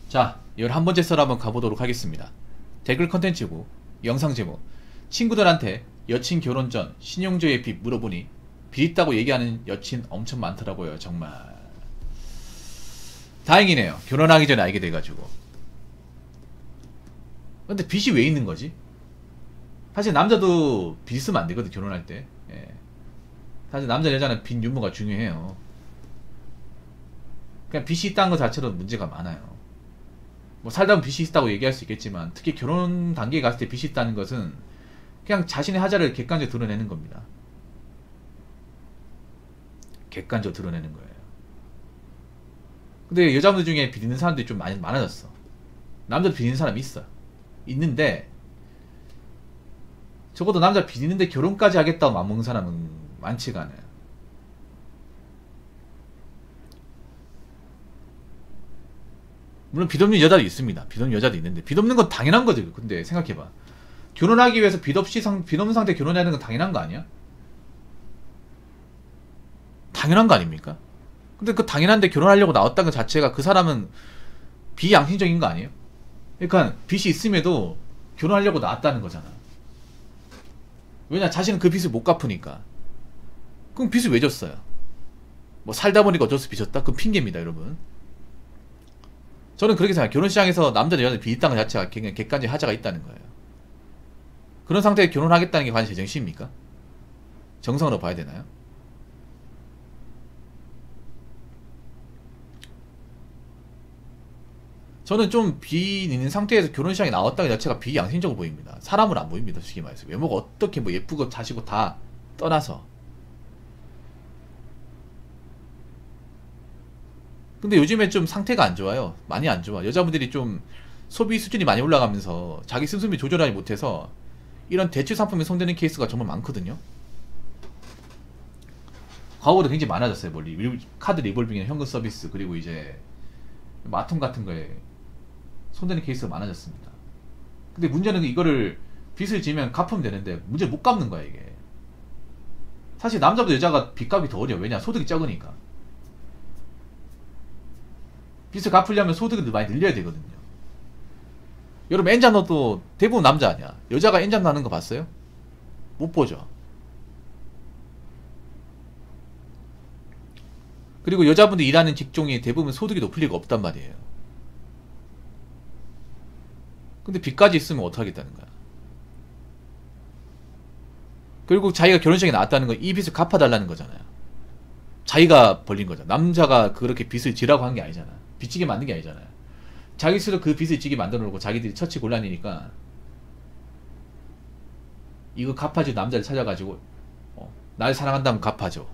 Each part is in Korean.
자, 11번째 썰 한번 가보도록 하겠습니다. 댓글 컨텐츠고 영상 제목, 친구들한테 여친 결혼 전 신용조회 빚 물어보니 빚 있다고 얘기하는 여친 엄청 많더라고요. 정말 다행이네요. 결혼하기 전에 알게 돼가지고. 근데 빚이 왜 있는 거지? 사실 남자도 빚 있으면 안 되거든. 결혼할 때. 예. 사실 남자 여자는 빚 유무가 중요해요. 그냥 빚이 있다는 것 자체로 문제가 많아요. 뭐 살다 보면 빚이 있다고 얘기할 수 있겠지만, 특히 결혼 단계에 갔을 때 빚이 있다는 것은 그냥 자신의 하자를 객관적으로 드러내는 겁니다. 객관적으로 드러내는 거예요. 근데 여자분들 중에 빚 있는 사람들이 좀 많이 많아졌어. 남자도 빚 있는 사람이 있어. 있는데 적어도 남자 빚 있는데 결혼까지 하겠다고 맘먹는 사람은 많지가 않아요. 물론 빚 없는 여자도 있습니다. 빚 없는 여자도 있는데, 빚 없는 건 당연한 거죠. 근데 생각해봐. 결혼하기 위해서 빚 없는 상태 결혼해야 하는 건 당연한 거 아니야? 당연한 거 아닙니까? 근데 그 당연한데 결혼하려고 나왔다는 것 자체가 그 사람은 비양심적인 거 아니에요? 그러니까 빚이 있음에도 결혼하려고 나왔다는 거잖아. 왜냐? 자신은 그 빚을 못 갚으니까. 그럼 빚을 왜 졌어요? 뭐 살다 보니까 어쩔 수 없이 빚졌다? 그건 핑계입니다, 여러분. 저는 그렇게 생각해요. 결혼시장에서 남자들 여자들 빚 있다는 것 자체가 그냥 객관적인 하자가 있다는 거예요. 그런 상태에 결혼하겠다는 게 과연 제정신입니까? 정상으로 봐야 되나요? 저는 좀 빚 있는 상태에서 결혼시장에 나왔다는 것 자체가 비양심적으로 보입니다. 사람으로 안 보입니다, 솔직히 말해서. 외모가 어떻게 뭐 예쁘고 자시고 다 떠나서. 근데 요즘에 좀 상태가 안 좋아요. 많이 안 좋아. 여자분들이 좀 소비 수준이 많이 올라가면서 자기 스스로 조절하지 못해서 이런 대출 상품에 손대는 케이스가 정말 많거든요. 과거보다 굉장히 많아졌어요. 뭐 카드 리볼빙이나 현금 서비스, 그리고 이제 마통 같은 거에 손대는 케이스가 많아졌습니다. 근데 문제는 이거를 빚을 지면 갚으면 되는데 문제를 못 갚는 거야, 이게. 사실 남자보다 여자가 빚값이 더 어려워. 왜냐? 소득이 적으니까. 빚을 갚으려면 소득을 많이 늘려야 되거든요. 여러분, 엔잡너도 대부분 남자 아니야. 여자가 엔잡 나는 거 봤어요? 못 보죠. 그리고 여자분들 일하는 직종이 대부분 소득이 높을 리가 없단 말이에요. 근데 빚까지 있으면 어떡하겠다는 거야. 결국 자기가 결혼식에 나왔다는 건 이 빚을 갚아달라는 거잖아요. 자기가 벌린 거잖아. 남자가 그렇게 빚을 지라고 한 게 아니잖아. 빚지게 만든 게 아니잖아요. 자기 스스로 그 빚을 지게 만들어 놓고 자기들이 처치 곤란이니까 이거 갚아줄 남자를 찾아가지고 날 사랑한다면 갚아줘,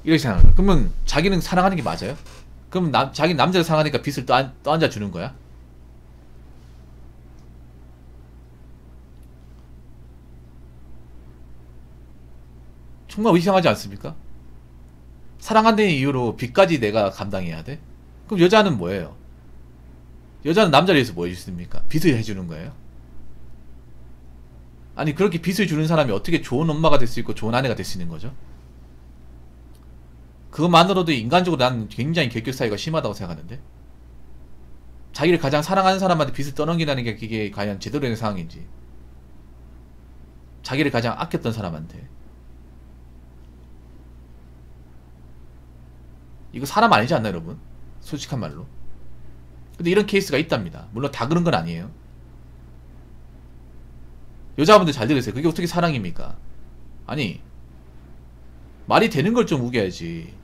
이렇게 생각해요. 그러면 자기는 사랑하는 게 맞아요? 그럼 자기 남자를 사랑하니까 빚을 또 앉아주는 거야? 정말 이상하지 않습니까? 사랑한다는 이유로 빚까지 내가 감당해야 돼? 그럼 여자는 뭐예요? 여자는 남자를 위해서 뭐 해주십니까? 빚을 해주는 거예요? 아니, 그렇게 빚을 주는 사람이 어떻게 좋은 엄마가 될 수 있고 좋은 아내가 될 수 있는 거죠? 그것만으로도 인간적으로 나는 굉장히 결격 사유가 심하다고 생각하는데, 자기를 가장 사랑하는 사람한테 빚을 떠넘기다는 게 그게 과연 제대로 된 상황인지, 자기를 가장 아꼈던 사람한테. 이거 사람 아니지 않나요, 여러분? 솔직한 말로. 근데 이런 케이스가 있답니다. 물론 다 그런 건 아니에요. 여자분들 잘 들으세요. 그게 어떻게 사랑입니까? 아니, 말이 되는 걸 좀 우겨야지.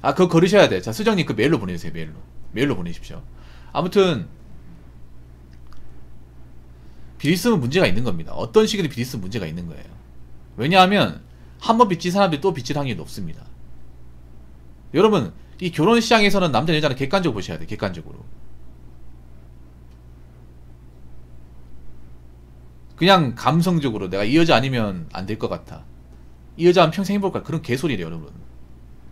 아, 그거 거르셔야 돼. 자, 수정님 그 메일로 보내주세요. 메일로 보내십시오. 아무튼 빚 있으면 문제가 있는 겁니다. 어떤 식으로 빚 있으면 문제가 있는 거예요. 왜냐하면 한 번 빚진 사람들이 또 빚질 확률이 높습니다. 여러분, 이 결혼 시장에서는 남자 여자는 객관적으로 보셔야 돼요. 객관적으로. 그냥 감성적으로 내가 이 여자 아니면 안 될 것 같아, 이 여자는 평생 행복할 거야, 그런 개소리래요, 여러분.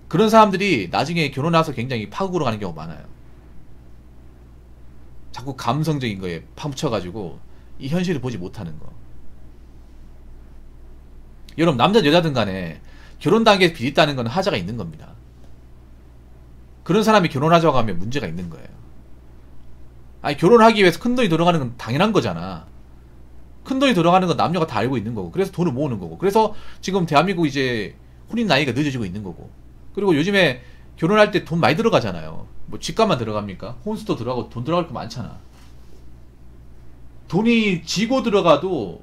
그런 사람들이 나중에 결혼해서 굉장히 파국으로 가는 경우가 많아요. 자꾸 감성적인 거에 파묻혀가지고 이 현실을 보지 못하는 거. 여러분, 남자 여자든 간에 결혼 단계에서 비릿다는 건 하자가 있는 겁니다. 그런 사람이 결혼하자고 하면 문제가 있는 거예요. 아니, 결혼하기 위해서 큰돈이 들어가는 건 당연한 거잖아. 큰돈이 들어가는 건 남녀가 다 알고 있는 거고, 그래서 돈을 모으는 거고, 그래서 지금 대한민국 이제 혼인 나이가 늦어지고 있는 거고, 그리고 요즘에 결혼할 때 돈 많이 들어가잖아요. 뭐 집값만 들어갑니까? 혼수도 들어가고 돈 들어갈 거 많잖아. 돈이 지고 들어가도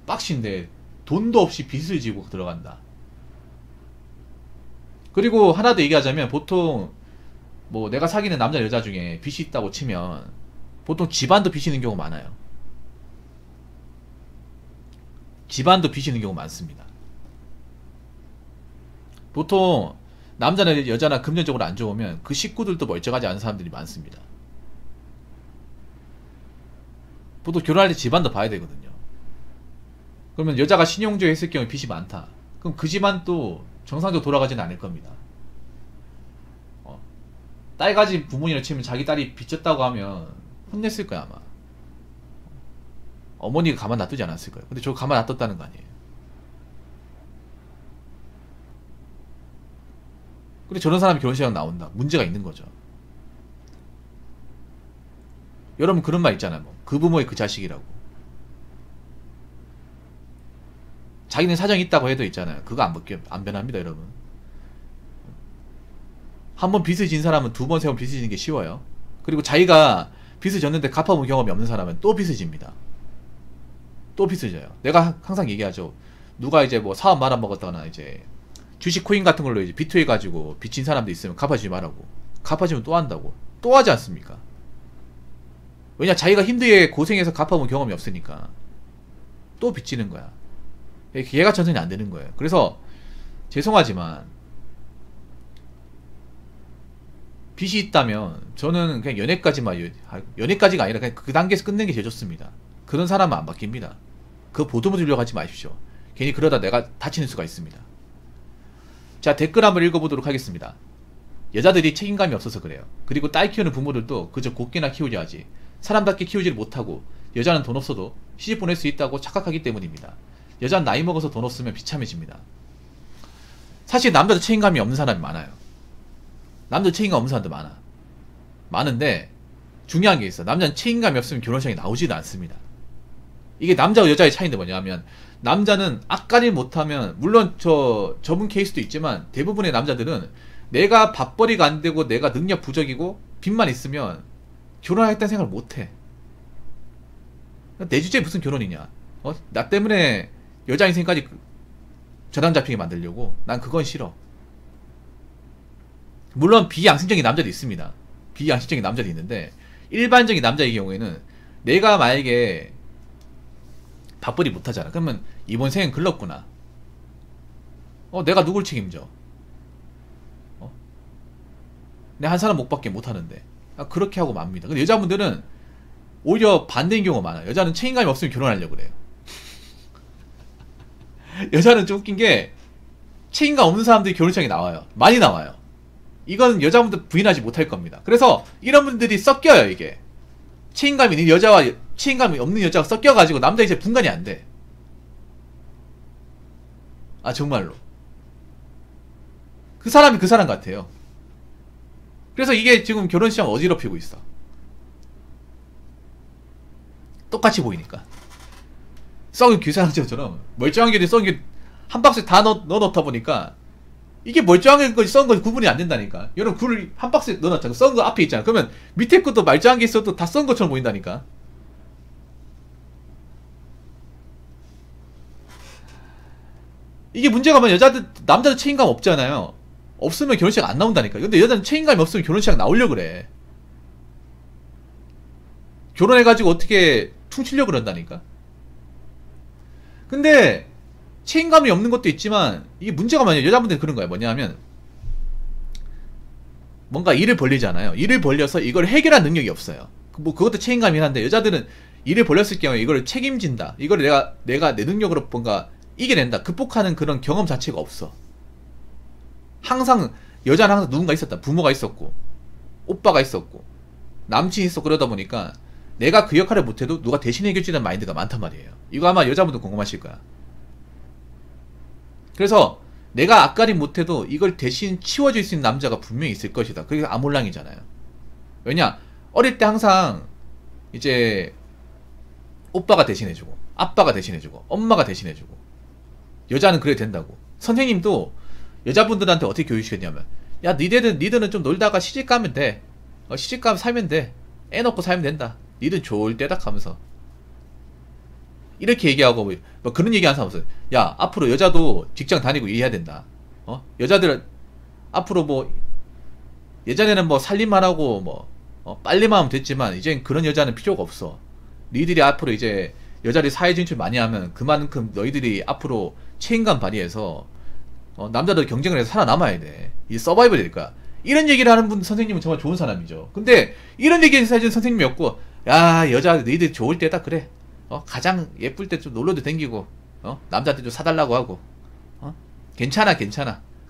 빡신데 돈도 없이 빚을 지고 들어간다. 그리고 하나 더 얘기하자면, 보통 뭐 내가 사귀는 남자 여자 중에 빚이 있다고 치면 보통 집안도 빚이는 경우 많아요. 집안도 빚이는 경우 많습니다. 보통 남자나 여자나 금전적으로 안 좋으면 그 식구들도 멀쩡하지 않은 사람들이 많습니다. 보통 결혼할 때 집안도 봐야 되거든요. 그러면 여자가 신용조회 했을 경우에 빚이 많다. 그럼 그 집안도 정상적으로 돌아가지는 않을 겁니다. 딸 가진 부모님을 치면 자기 딸이 빚졌다고 하면 혼냈을 거야, 아마. 어머니가 가만 놔두지 않았을 거예요. 근데 저거 가만 놔뒀다는 거 아니에요. 근데 저런 사람이 결혼식장 나온다. 문제가 있는 거죠. 여러분, 그런 말 있잖아요. 뭐. 그 부모의 그 자식이라고. 자기는 사정이 있다고 해도 있잖아요. 그거 안 변합니다, 여러분. 한 번 빚을 진 사람은 두 번, 세 번 빚을 지는 게 쉬워요. 그리고 자기가 빚을 졌는데 갚아본 경험이 없는 사람은 또 빚을 집니다. 또 빚을 져요. 내가 항상 얘기하죠. 누가 이제 뭐 사업 말아먹었다거나 이제 주식 코인 같은 걸로 이제 비투해가지고 빚진 사람도 있으면 갚아주지 말라고. 갚아주면 또 한다고. 또 하지 않습니까? 왜냐, 자기가 힘들게 고생해서 갚아본 경험이 없으니까 또 빚지는 거야. 기회가 전선이 안 되는 거예요. 그래서 죄송하지만 빚이 있다면 저는 그냥 연애까지가 아니라 그냥 그 단계에서 끝내는 게 제일 좋습니다. 그런 사람은 안 바뀝니다. 그 보듬어 주려고 하지 마십시오. 괜히 그러다 내가 다치는 수가 있습니다. 자, 댓글 한번 읽어보도록 하겠습니다. 여자들이 책임감이 없어서 그래요. 그리고 딸 키우는 부모들도 그저 곱게나 키우려 하지 사람답게 키우지를 못하고 여자는 돈 없어도 시집 보낼 수 있다고 착각하기 때문입니다. 여자는 나이 먹어서 돈 없으면 비참해집니다. 사실 남자도 책임감이 없는 사람이 많아요. 남자 책임감 없는 사람도 많은데 중요한 게 있어. 남자는 책임감이 없으면 결혼식장에 나오지도 않습니다. 이게 남자와 여자의 차이인데 뭐냐면, 남자는 악간일 못하면, 물론 저분 케이스도 있지만 대부분의 남자들은 내가 밥벌이가 안 되고 내가 능력 부족이고 빚만 있으면 결혼하겠다는 생각을 못해. 내 주제에 무슨 결혼이냐. 나 때문에 여자 인생까지 저당 잡히게 만들려고. 난 그건 싫어. 물론 비양심적인 남자도 있습니다. 비양심적인 남자도 있는데, 일반적인 남자의 경우에는 내가 만약에 밥벌이 못하잖아. 그러면 이번 생은 글렀구나. 내가 누굴 책임져? 내가 한 사람 못 밖에 못하는데. 그렇게 하고 맙니다. 근데 여자분들은 오히려 반대인 경우가 많아요. 여자는 책임감이 없으면 결혼하려고 그래요. 여자는 좀 웃긴 게, 책임감 없는 사람들이 결혼식장에 나와요. 많이 나와요. 이건 여자분들 부인하지 못할 겁니다. 그래서 이런 분들이 섞여요, 이게. 책임감이 있는 여자와 책임감이 없는 여자가 섞여가지고 남자 이제 분간이 안 돼. 아, 정말로. 그 사람이 그 사람 같아요. 그래서 이게 지금 결혼시장 어지럽히고 있어. 똑같이 보이니까. 썩은 귀상처럼 멀쩡한 게 썩은 게 한 박스에 다 넣어놓다 보니까 이게 멀쩡한 거지 썩은 거 구분이 안 된다니까. 여러분, 굴을 한 박스에 넣어놨잖아. 썩은 거 앞에 있잖아. 그러면 밑에 것도 멀쩡한 게 있어도 다 썩은 것처럼 보인다니까. 이게 문제가 뭐냐, 남자들 책임감 없잖아요. 없으면 결혼식 안 나온다니까. 근데 여자는 책임감이 없으면 결혼식 나오려고 그래. 결혼해가지고 어떻게 퉁치려고 그런다니까. 근데 책임감이 없는 것도 있지만, 이게 문제가 뭐냐, 여자분들은 그런 거야. 뭐냐면 뭔가 일을 벌리잖아요. 일을 벌려서 이걸 해결할 능력이 없어요. 뭐 그것도 책임감이긴 한데, 여자들은 일을 벌렸을 경우에 이걸 책임진다, 이걸 내가 내 능력으로 뭔가 이겨낸다, 극복하는 그런 경험 자체가 없어. 항상 여자는 항상 누군가 있었다. 부모가 있었고 오빠가 있었고 남친이 있었고, 그러다 보니까 내가 그 역할을 못해도 누가 대신 해결해주는 마인드가 많단 말이에요. 이거 아마 여자분도 궁금하실 거야. 그래서 내가 앞가림 못해도 이걸 대신 치워줄 수 있는 남자가 분명히 있을 것이다. 그게 아몰랑이잖아요. 왜냐, 어릴 때 항상 이제 오빠가 대신해주고 아빠가 대신해주고 엄마가 대신해주고 여자는 그래야 된다고. 선생님도 여자분들한테 어떻게 교육시켰냐면, 야, 니들은 좀 놀다가 시집 가면 돼. 시집 가면 살면 돼. 애 놓고 살면 된다. 니들 좋을 때다 하면서 이렇게 얘기하고, 뭐 그런 얘기 하는 사람 없어요. 야, 앞으로 여자도 직장 다니고 일해야 된다. 여자들 앞으로 뭐 예전에는 뭐 살림만 하고 뭐 빨래만 하면 됐지만 이젠 그런 여자는 필요가 없어. 니들이 앞으로 이제 여자들이 사회 진출 많이 하면 그만큼 너희들이 앞으로 책임감 발휘해서 남자들 경쟁을 해서 살아남아야 돼. 이 서바이벌 될 거야. 이런 얘기를 하는 분 선생님은 정말 좋은 사람이죠. 근데 이런 얘기를 해준 선생님이 없고, 야, 여자 너희들 좋을 때다 그래. 가장 예쁠 때 좀 놀러도 댕기고, 남자한테 좀 사달라고 하고, 괜찮아.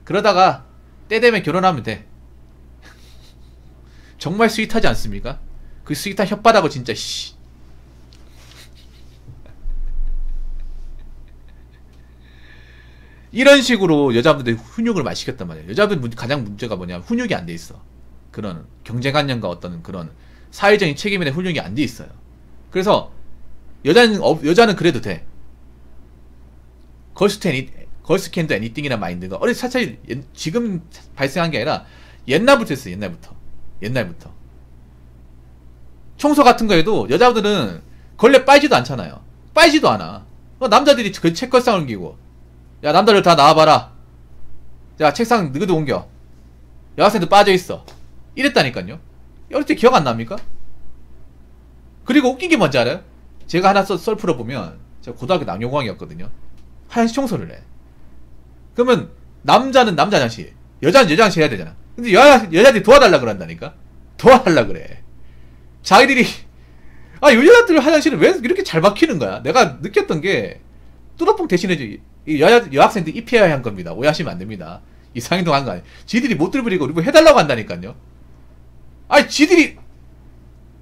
그러다가 때 되면 결혼하면 돼. 정말 스윗하지 않습니까? 그 스윗한 혓바닥을 진짜 씨. 이런 식으로 여자분들이 훈육을 많이 시켰단 말이에요. 여자분 가장 문제가 뭐냐면 훈육이 안 돼 있어. 그런 경제관념과 어떤 그런 사회적인 책임에 대한 훈육이 안 돼 있어요. 그래서 여자는 그래도 돼. 걸스 캔도 애니띵이란 마인드가 사실 지금 발생한 게 아니라 옛날부터 했어요. 옛날부터. 청소 같은 거에도 여자분들은 걸레 빨지도 않잖아요. 빨지도 않아. 남자들이 그 책걸상을 옮기고, 야, 남자들 다 나와봐라. 야, 책상 너희도 옮겨. 여학생들 빠져있어. 이랬다니까요. 어릴 때 기억 안 납니까? 그리고 웃긴 게 뭔지 알아요? 제가 하나 썰 풀어보면, 제가 고등학교 남녀공학이었거든요. 화장실 청소를 해. 그러면 남자는 남자 화장실, 여자는 여자 화장실 해야 되잖아. 근데 여자들이 도와달라 그런다니까? 도와달라 그래. 자기들이, 여자들 화장실은 왜 이렇게 잘 막히는 거야? 내가 느꼈던 게, 뚜러뽕 대신해줘. 여학생들 입혀야 한 겁니다. 오해하시면 안 됩니다. 이상행동 한 거 아니에요. 지들이 못 들부리고 우리 해달라고 한다니까요. 지들이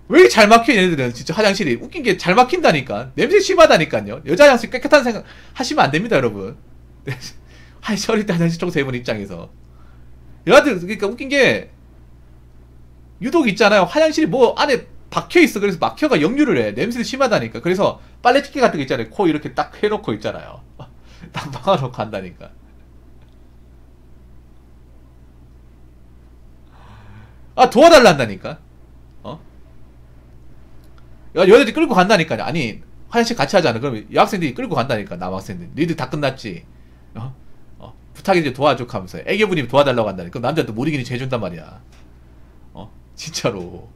왜 이렇게 잘 막혀? 얘네들은 진짜 화장실이 웃긴 게 잘 막힌다니까. 냄새 심하다니까요. 여자 화장실 깨끗한 생각 하시면 안 됩니다, 여러분. 어릴 때 화장실 청소해본 입장에서 여자들, 그러니까 웃긴 게 유독 있잖아요. 화장실이 뭐 안에 박혀있어. 그래서 막혀가 역류를 해. 냄새도 심하다니까. 그래서 빨래집게 같은 거 있잖아요. 코 이렇게 딱 해놓고 있잖아요. 딱 막아놓고 한다니까. 도와달라 한다니까. 여자들이 끌고 간다니까요. 아니, 화장실 같이 하잖아. 그러면 여학생들이 끌고 간다니까. 남학생들. 너희들 다 끝났지. 부탁이지 도와줘 하면서 애교부님이 도와달라고 한다니까. 그럼 남자도 못 이기니 재준단 말이야. 진짜로.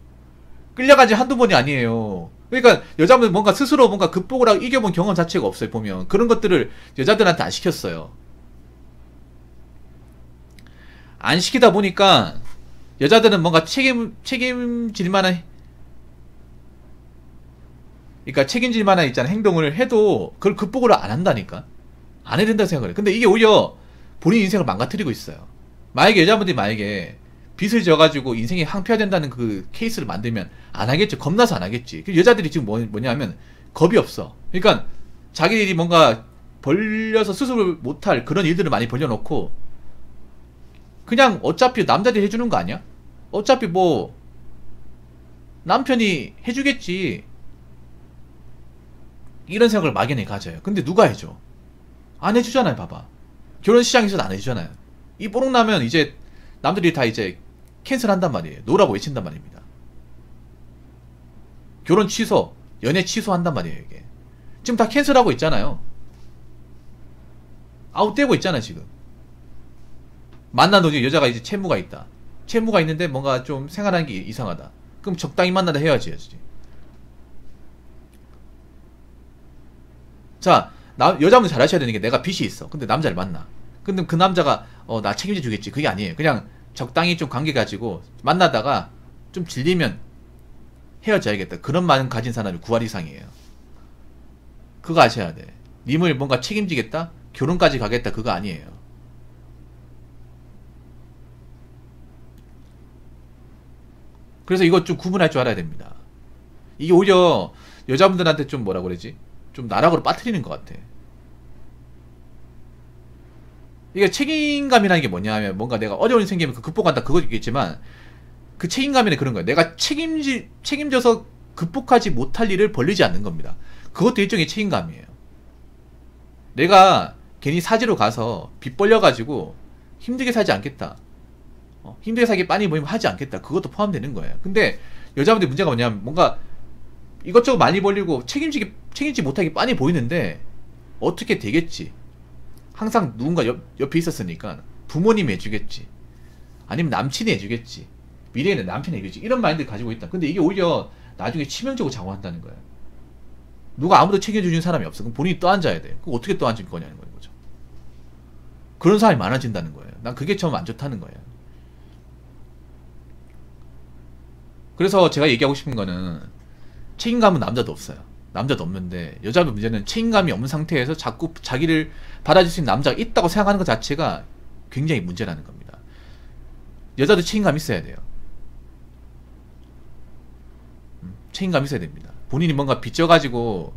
끌려간 지 한두 번이 아니에요. 그러니까 여자분들 뭔가 스스로 뭔가 극복을 하고 이겨본 경험 자체가 없어요. 보면 그런 것들을 여자들한테 안 시켰어요. 안 시키다 보니까 여자들은 뭔가 책임질 만한, 그러니까 책임질 만한 있잖아 행동을 해도 그걸 극복을 안 한다니까. 안 해야 된다고 생각을 해. 근데 이게 오히려 본인 인생을 망가뜨리고 있어요. 여자분들이 빚을 져가지고 인생이 항폐화된다는 그 케이스를 만들면 안 하겠죠. 겁나서 안 하겠지. 여자들이 지금 뭐냐면 겁이 없어. 그러니까 자기들이 뭔가 벌려서 수습을 못할 그런 일들을 많이 벌려놓고 그냥 어차피 남자들이 해주는 거 아니야? 어차피 뭐 남편이 해주겠지. 이런 생각을 막연히 가져요. 근데 누가 해줘? 안 해주잖아요. 봐봐. 결혼 시장에서는 안 해주잖아요. 이 뽀록 나면 이제 남들이 다 이제 캔슬한단 말이에요. 노라고 외친단 말입니다. 결혼 취소, 연애 취소한단 말이에요. 이게 지금 다 캔슬하고 있잖아요. 아웃되고 있잖아 지금. 만난 도중에 여자가 이제 채무가 있다. 채무가 있는데 뭔가 좀 생활하는 게 이상하다. 그럼 적당히 만나다 헤어져야지. 자, 여자분 잘하셔야 되는 게 내가 빚이 있어. 근데 남자를 만나. 근데 그 남자가 나 책임져 주겠지. 그게 아니에요. 그냥 적당히 좀 관계 가지고 만나다가 좀 질리면 헤어져야겠다. 그런 마음 가진 사람이 9할 이상이에요. 그거 아셔야 돼. 님을 뭔가 책임지겠다? 결혼까지 가겠다. 그거 아니에요. 그래서 이것 좀 구분할 줄 알아야 됩니다. 이게 오히려 여자분들한테 좀 뭐라 그러지? 좀 나락으로 빠뜨리는 것 같아. 이게 책임감이라는 게 뭐냐면 뭔가 내가 어려움이 생기면 그 극복한다 그거 있겠지만 그 책임감에는 그런 거예요. 내가 책임져서 극복하지 못할 일을 벌리지 않는 겁니다. 그것도 일종의 책임감이에요. 내가 괜히 사지로 가서 빚 벌려가지고 힘들게 살지 않겠다. 힘들게 살기 빤히 보이면 하지 않겠다. 그것도 포함되는 거예요. 근데 여자분들 문제가 뭐냐면 뭔가 이것저것 많이 벌리고 책임지 못하기 빤히 보이는데 어떻게 되겠지. 항상 누군가 옆에 있었으니까 부모님이 해주겠지. 아니면 남친이 해주겠지. 미래에는 남편이 해주겠지. 이런 마인드 가지고 있다. 근데 이게 오히려 나중에 치명적으로 작용한다는 거예요. 누가 아무도 책임져주는 사람이 없어. 그럼 본인이 떠앉아야 돼요. 그럼 어떻게 떠앉을 거냐는 거죠. 그런 사람이 많아진다는 거예요. 난 그게 좀 안 좋다는 거예요. 그래서 제가 얘기하고 싶은 거는 책임감은 남자도 없어요. 남자도 없는데 여자분 문제는 책임감이 없는 상태에서 자꾸 자기를 받아줄 수 있는 남자가 있다고 생각하는 것 자체가 굉장히 문제라는 겁니다. 여자도 책임감 있어야 돼요. 책임감 있어야 됩니다. 본인이 뭔가 빚져가지고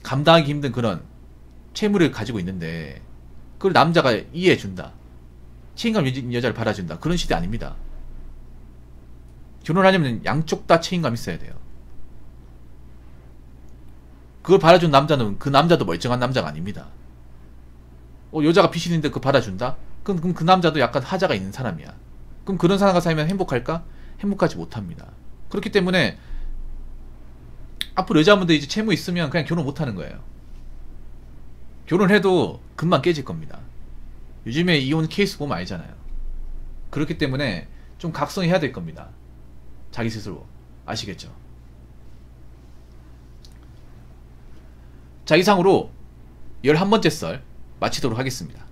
감당하기 힘든 그런 채무를 가지고 있는데 그걸 남자가 이해해준다. 책임감 있는 여자를 받아준다. 그런 시대 아닙니다. 결혼하려면 양쪽 다 책임감 있어야 돼요. 그걸 받아준 남자는 그 남자도 멀쩡한 남자가 아닙니다. 여자가 빚이 있는데 그거 받아준다? 그럼 그 남자도 약간 하자가 있는 사람이야. 그럼 그런 사람과 살면 행복할까? 행복하지 못합니다. 그렇기 때문에 앞으로 여자분들 이제 채무 있으면 그냥 결혼 못하는 거예요. 결혼해도 금방 깨질 겁니다. 요즘에 이혼 케이스 보면 알잖아요. 그렇기 때문에 좀 각성해야 될 겁니다. 자기 스스로. 아시겠죠? 자, 이상으로 11번째 썰 마치도록 하겠습니다.